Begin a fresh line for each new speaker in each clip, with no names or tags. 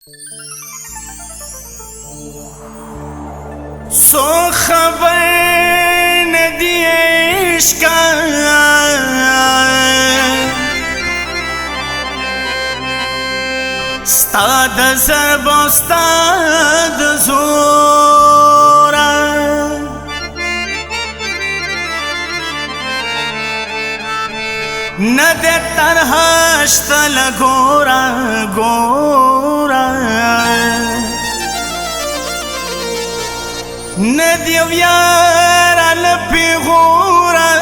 سو خبر ندی عشقا ستا د ضرب او ستا د زوره نه د تنها شته له ګوره ګوره نه د یو یاره له پیغوره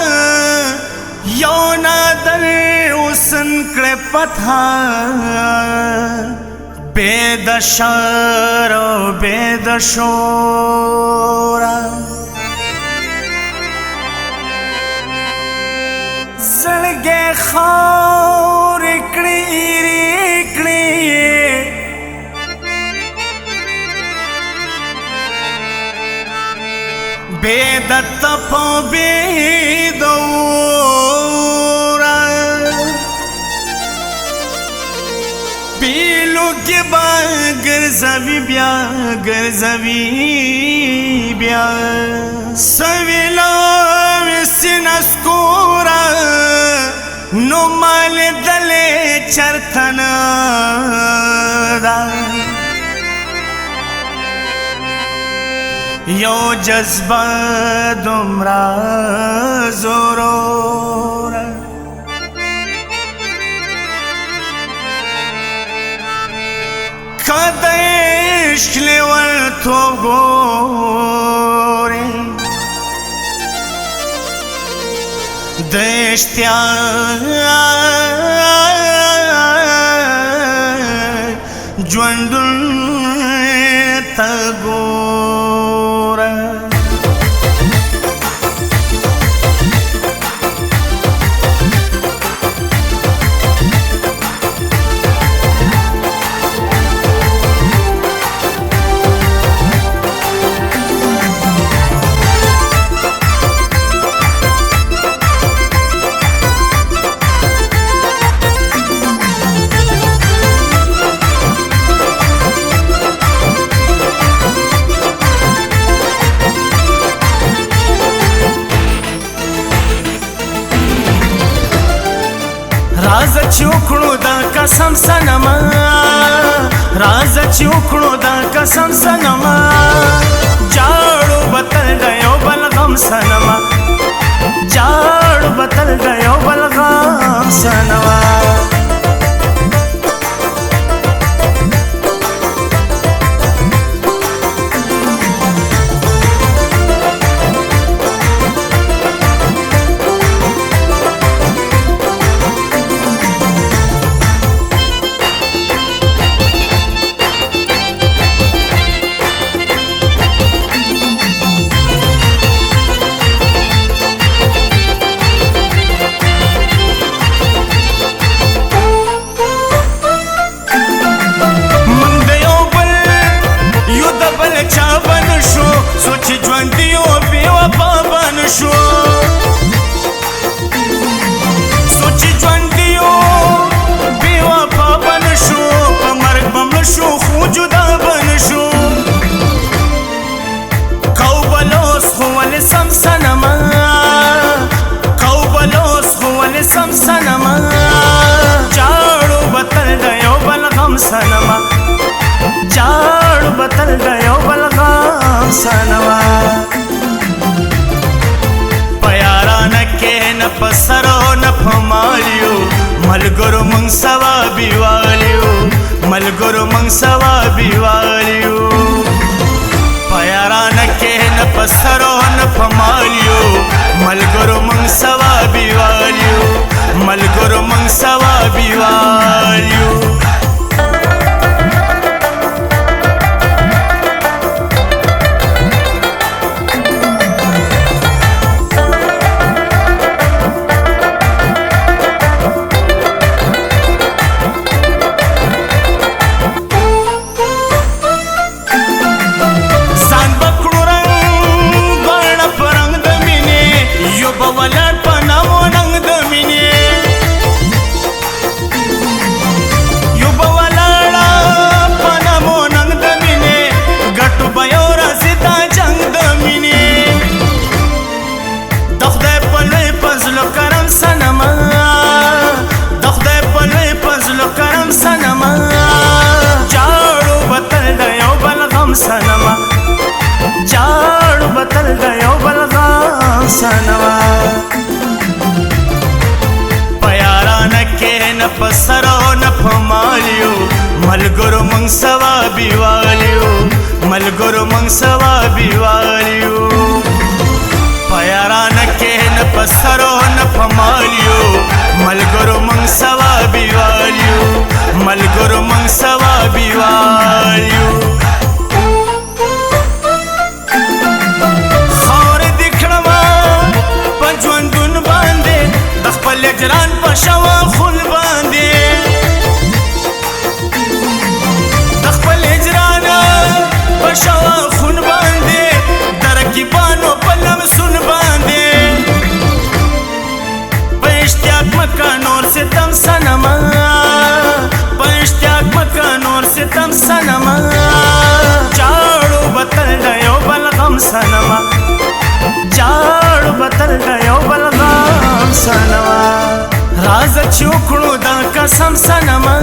یو نادر حسن کړې پتها بې د شر او بې د شوره زړګی خاورې کړې ایرې کړې بې د تپ او بې د اوره پیلو کې به ګرځوي بیا ګرځوي بیا سویلا سینه سکوره نو مال دلې چرته نه ده یو جذبه دومره زوروره که د عشق لیونتوب ګورې د اشتیاق ژوندون ته ګوره راز چې وکړو دا قسم سنما راز چې وکړو دا قسم سنما جاړو بتل د یو بل غم سنما جاړو بتل د یو بل غم سنما سوچ ژوندي او بې وفا بن شو سوچ ژوندي او بې وفا بن شو په مرګ به مړه شو خو جدا بن شو قوبلوس خو ولې سم صنما قوبلوس خو ولې سم صنما جاړو بتل د یو بل غم صنما جاړو بتل د یو بل غم سنوا پیارانه کې نه په سرو نه په مالیو ملګرو موږ ثوابي والیو ملګرو موږ ثوابي والیو پیارانه کې نه په سرو نه په مالیو ملګرو موږ ثوابي والیو ملګرو موږ ثوابي والیو منگ ثوابي والیو ملګرو منگ ثوابي والیو پیاران کې نه پسرو نه پمالیو ملګرو منگ ثوابي والیو ملګرو منگ ثوابي والیو خاور دکړما پنځوندون باندې د خپل اجران په شوا خل باندې د خپل اجران په شوا خون باندې درکیبانو په لمسون باندې په اشتیاق مکه نور ستم سنما په اشتیاق مکه نور ستم سنما جاړو بتل د یو بل غم سنما جاړو بتل د یو بل غم سنما راز چوکړو دا قسم سنما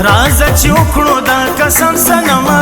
راز چوکړو دا قسم سنما